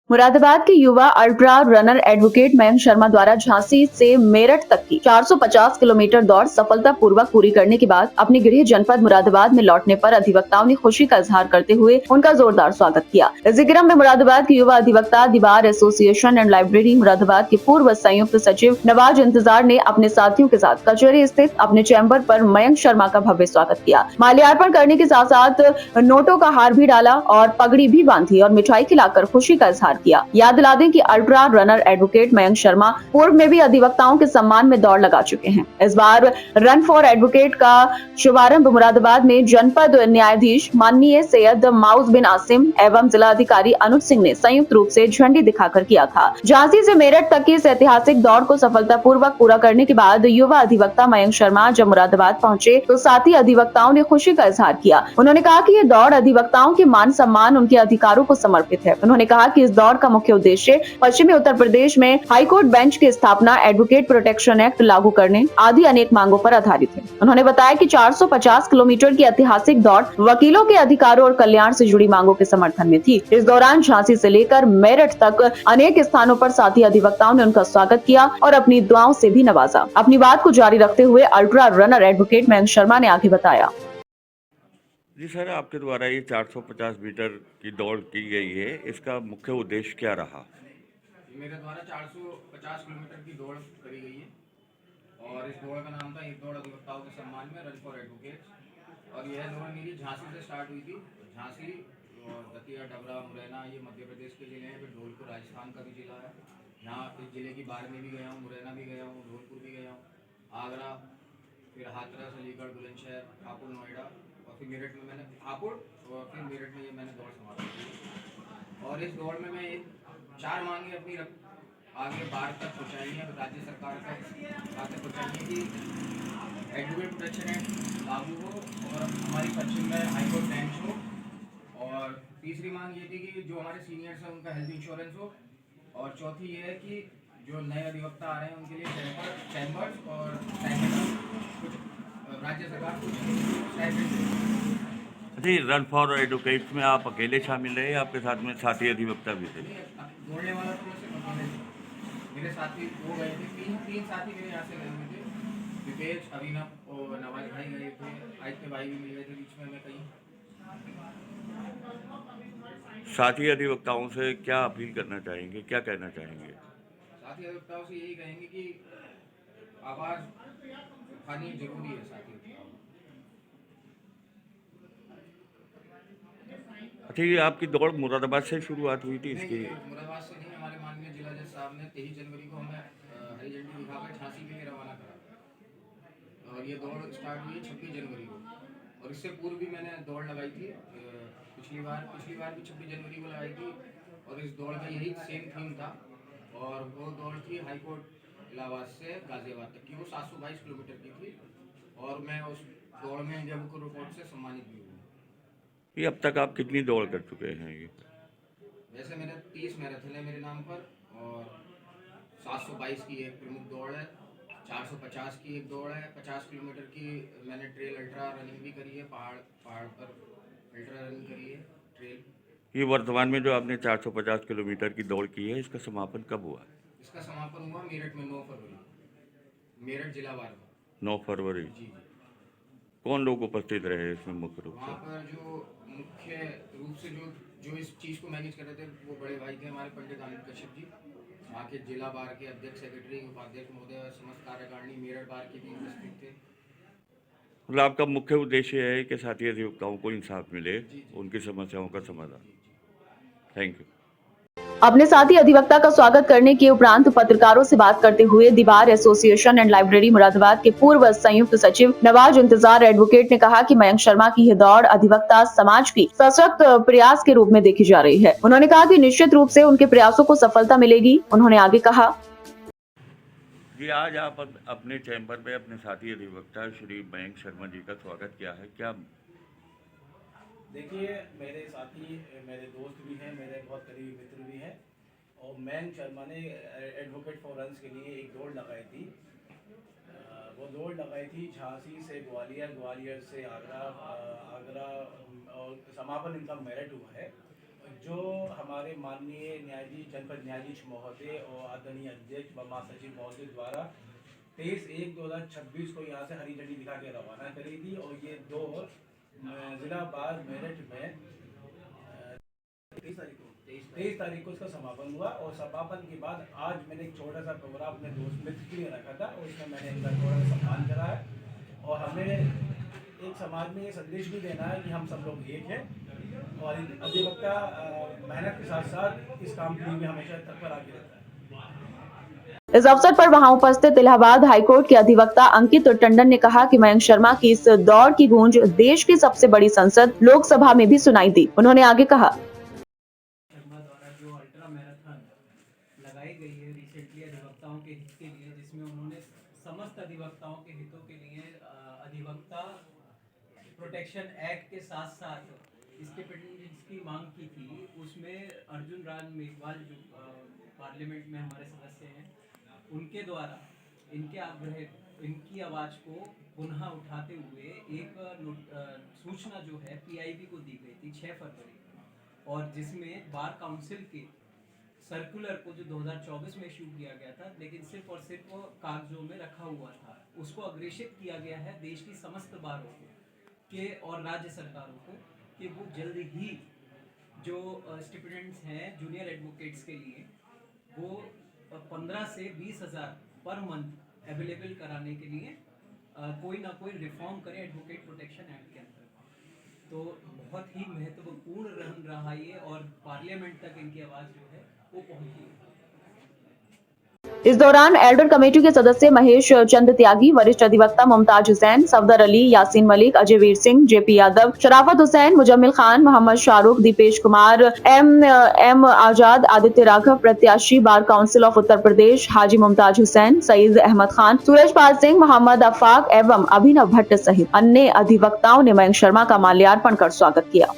मुरादाबाद के युवा ultra runner advocate Mayank Sharma द्वारा झांसी से मेरठ तक की 450 किलोमीटर दौड़ सफलतापूर्वक पूरी करने के बाद अपने गृह जनपद मुरादाबाद में लौटने पर अधिवक्ताओं ने खुशी का इजहार करते हुए उनका जोरदार स्वागत किया। इसी क्रम में मुरादाबाद के युवा अधिवक्ता the bar association and library Moradabad के पूर्व संयुक्त सचिव नवाज इंतजार ने अपने साथियों के साथ कचहरी स्थित अपने चैम्बर पर मयंक शर्मा का भव्य स्वागत किया। माल्यार्पण करने के साथ साथ नोटों का हार भी डाला और पगड़ी भी बांधी और मिठाई खिलाकर खुशी का इजहार किया। याद दिला दें कि ultra runner advocate Mayank Sharma पूर्व में भी अधिवक्ताओं के सम्मान में दौड़ लगा चुके हैं। इस बार रन फॉर एडवोकेट का शुभारंभ मुरादाबाद में जनपद न्यायाधीश माननीय सैयद माउस बिन आसिम एवं जिला अधिकारी अनुज सिंह ने संयुक्त रूप से झंडी दिखाकर किया था। झांसी से मेरठ तक की इस ऐतिहासिक दौड़ को सफलतापूर्वक पूरा करने के बाद युवा अधिवक्ता मयंक शर्मा जब मुरादाबाद पहुंचे तो साथी अधिवक्ताओं ने खुशी का इजहार किया। उन्होंने कहा कि ये दौड़ अधिवक्ताओं के मान सम्मान उनके अधिकारों को समर्पित है। उन्होंने कहा कि इस दौड़ का मुख्य उद्देश्य पश्चिमी उत्तर प्रदेश में हाईकोर्ट बेंच की स्थापना, एडवोकेट प्रोटेक्शन एक्ट लागू करने आदि अनेक मांगों पर आधारित है। उन्होंने बताया कि 450 किलोमीटर की ऐतिहासिक दौड़ वकीलों के अधिकारों और कल्याण से जुड़ी मांगों के समर्थन में थी। इस दौरान झांसी से लेकर मेरठ तक अनेक स्थानों पर साथी अधिवक्ताओं ने उनका स्वागत किया और अपनी दुआओं से भी नवाजा। अपनी बात को जारी रखते हुए ultra runner advocate Mayank Sharma ने आगे बताया। जी सर, आपके द्वारा ये 450 मीटर की दौड़ की गई है, इसका मुख्य उद्देश्य क्या रहा? मेरे द्वारा 450 किलोमीटर की दौड़ करी गई है और इस दौड़ का नाम था एक दौड़ अधिवक्ताओं के सम्मान में, रन फॉर एडवोकेट्स। और यह दौड़ मेरी झांसी से स्टार्ट हुई थी। झांसी और दतिया, डबरा, मुरैना ये मध्य प्रदेश के जिले हैं, फिर धौलपुर राजस्थान का भी जिला है। यहाँ इस जिले की बाढ़ में भी गया हूँ, मुरैना भी गया हूँ, धौलपुर भी गया हूँ, आगरा, फिर हाथरस, अलीगढ़, बुलंदशहर, हापुड़, नोएडा और फिर मेरठ में मैंने हापुड़ और फिर मेरठ में ये मैंने दौड़ समाप्त की। और इस दौड़ में मैं चार मांगे अपनी आगे बाढ़ तक पहुँचाई है, राज्य सरकार तक पहुँचाई है कि एडवोकेट प्रोटेक्शन एक्ट लागू हो और हमारी पश्चिम में हाईकोर्ट बेंच हो। और तीसरी मांग ये थी कि जो हमारे सीनियर्स हैं उनका हेल्थ इंश्योरेंस हो। और चौथी ये है कि जो नए अधिवक्ता आ रहे हैं उनके लिए चैम्बर्स और कुछ राज्य सरकार कुछ जी, रन फॉर एडवोकेट्स में आप अकेले शामिल रहे, आपके साथ में साथी अधिवक्ता भी थे? दौड़ने वाला तो मैं सिर्फ अकेले थे। मेरे साथी वो गए थे, तीन साथी मेरे यहाँ से गए हुए थे। विवेक, अभिनव और नवाज भाई गए थे, आदित्य भाई भी मिल गए थे बीच में कहीं। साथी अधिवक्ताओं से क्या अपील करना चाहेंगे, क्या कहना चाहेंगे? साथी अधिवक्ताओं से यही कहेंगे कि आवाज़ उठानी जरूरी है साथी अधिवक्ताओं को। अच्छा, ये आपकी दौड़ मुरादाबाद से शुरुआत हुई थी इसकी? मुरादाबाद से नहीं, हमारे माननीय जिला जज साहब ने 23 जनवरी को हमें हरी झंडी दिखाकर झांसी के लिए रवाना करा और ये दौड़ स्टार्ट हुई 26 जनवरी को। और इससे पूर्व भी मैंने दौड़ लगाई थी, पिछली बार भी 26 जनवरी को लगाई थी और इस दौड़ का यही सेम थीम था। और वो दौड़ थी हाईकोर्ट इलाहाबाद से गाजियाबाद तक की, वो 722 किलोमीटर की थी और मैं उस दौड़ में इंडिया बुक रिकॉर्ड से सम्मानित भी हूँ। ये अब तक आप कितनी दौड़ कर चुके हैं ये? वैसे मेरे 30 मैराथन है मेरे नाम पर और 722 की एक प्रमुख दौड़ है, 450 की एक दौड़ है, 50 किलोमीटर की मैंने ट्रेल अल्ट्रा रनिंग भी करी है, पहाड़ पर अल्ट्रा रनिंग करी है ट्रेल। ये वर्तमान में जो आपने 450 किलोमीटर की दौड़ की है, इसका समापन कब हुआ? इसका समापन हुआ मेरठ में 9 फरवरी, मेरठ जिला वार में। 9 फरवरी। जी जी। कौन लोग उपस्थित रहे इसमें मुख्य रूप वहाँ से? पर जो मुख्य रूप से जो इस चीज़ को मैनेज कर रहे थे वो बड़े भाई थे हमारे पंडित आनंद कश्यप जी, वहाँ के जिला बार के अध्यक्ष, सेक्रेटरी, उपाध्यक्ष महोदय, समस्त कार्यकारिणी मेरठ बार के भी उपस्थित थे। मतलब आपका मुख्य उद्देश्य है कि साथी अधिवक्ताओं को इंसाफ मिले, जी, जी। उनकी समस्याओं का समाधान। जी जी। Thank you. अपने साथी अधिवक्ता का स्वागत करने के उपरांत पत्रकारों से बात करते हुए the bar association and library Moradabad के पूर्व संयुक्त सचिव नवाज इंतजार एडवोकेट ने कहा कि मयंक शर्मा की यह दौड़ अधिवक्ता समाज की सशक्त प्रयास के रूप में देखी जा रही है। उन्होंने कहा कि निश्चित रूप से उनके प्रयासों को सफलता मिलेगी। उन्होंने आगे कहा, जी, आज आप अपने चैम्बर में अपने साथी अधिवक्ता श्री मयंक शर्मा जी का स्वागत किया है, क्या? देखिए, मेरे साथी, मेरे दोस्त भी हैं, मेरे बहुत करीबी मित्र भी हैं और मयंक शर्मा ने एडवोकेट फॉर रन्स के लिए एक दौड़ लगाई थी। वो दौड़ लगाई थी झांसी से ग्वालियर, ग्वालियर से आगरा, आगरा और समापन इनका मेरठ हुआ है। जो हमारे माननीय न्यायाधीश जनपद न्यायाधीश महोदय और आदरणीय अध्यक्ष व महासचिव महोदय द्वारा 23/1/2026 को यहाँ से हरी झंडी दिखा के रवाना करी थी। और ये दौड़ जिला बार मेरठ में 23 तारीख को इसका समापन हुआ। और समापन के बाद आज मैंने एक छोटा सा प्रोग्राम अपने दोस्त मित्र के लिए रखा था और उसमें मैंने इनका थोड़ा सा सम्मान करा है। और हमें एक समाज में ये संदेश भी देना है कि हम सब लोग एक हैं और अधिवक्ता मेहनत के साथ साथ इस काम के लिए हमेशा तत्पर आगे रहता है। इस अवसर पर वहां उपस्थित इलाहाबाद हाईकोर्ट के अधिवक्ता अंकित टंडन ने कहा कि मयंक शर्मा की इस दौड़ की गूंज देश की सबसे बड़ी संसद लोकसभा में भी सुनाई दी। उन्होंने आगे कहा, शर्मा द्वारा जो अल्ट्रा मैराथन लगाई गई है रिसेंटली अधिवक्ताओं के हित के लिए, जिसमें उन्होंने समस्त अधिवक्ताओं के हितों के लिए अधिवक्ता प्रोटेक्शन एक्ट के साथ साथ स्टिपेंड्स की मांग की थी, उसमें अर्जुन राज मेघवाल जो पार्लियामेंट में हमारे सदस्य हैं, उनके द्वारा इनकी आवाज़ को पुनः उठाते हुए एक सूचना जो है पीआईबी को दी गई थी 6 फरवरी, और जिसमें बार काउंसिल के सर्कुलर को जो 2024 में इशू किया गया था, लेकिन सिर्फ और सिर्फ कागजों में रखा हुआ था, उसको अग्रेषित किया गया है देश की समस्त बारों के और राज्य सरकारों को कि वो जल्द ही जो स्टिपेंड्स हैं जूनियर एडवोकेट्स के लिए वो 15 से 20,000 पर मंथ अवेलेबल कराने के लिए कोई ना कोई रिफॉर्म करें एडवोकेट प्रोटेक्शन एक्ट के अंतर्गत। तो बहुत ही महत्वपूर्ण रहा ये, और पार्लियामेंट तक इनकी आवाज़ जो है वो पहुंची। इस दौरान एल्डर कमेटी के सदस्य महेश चंद त्यागी, वरिष्ठ अधिवक्ता मुमताज हुसैन, सफदर अली, यासीन मलिक, अजय वीर सिंह, जेपी यादव, शराफत हुसैन, मुजम्मिल खान, मोहम्मद शाहरुख, दीपेश कुमार, एम आजाद, आदित्य राघव, प्रत्याशी bar council of Uttar Pradesh, हाजी मुमताज हुसैन, सईद अहमद खान, सूरजपाल सिंह, मोहम्मद अफाक एवं अभिनव भट्ट सहित अन्य अधिवक्ताओं ने मयंक शर्मा का माल्यार्पण कर स्वागत किया।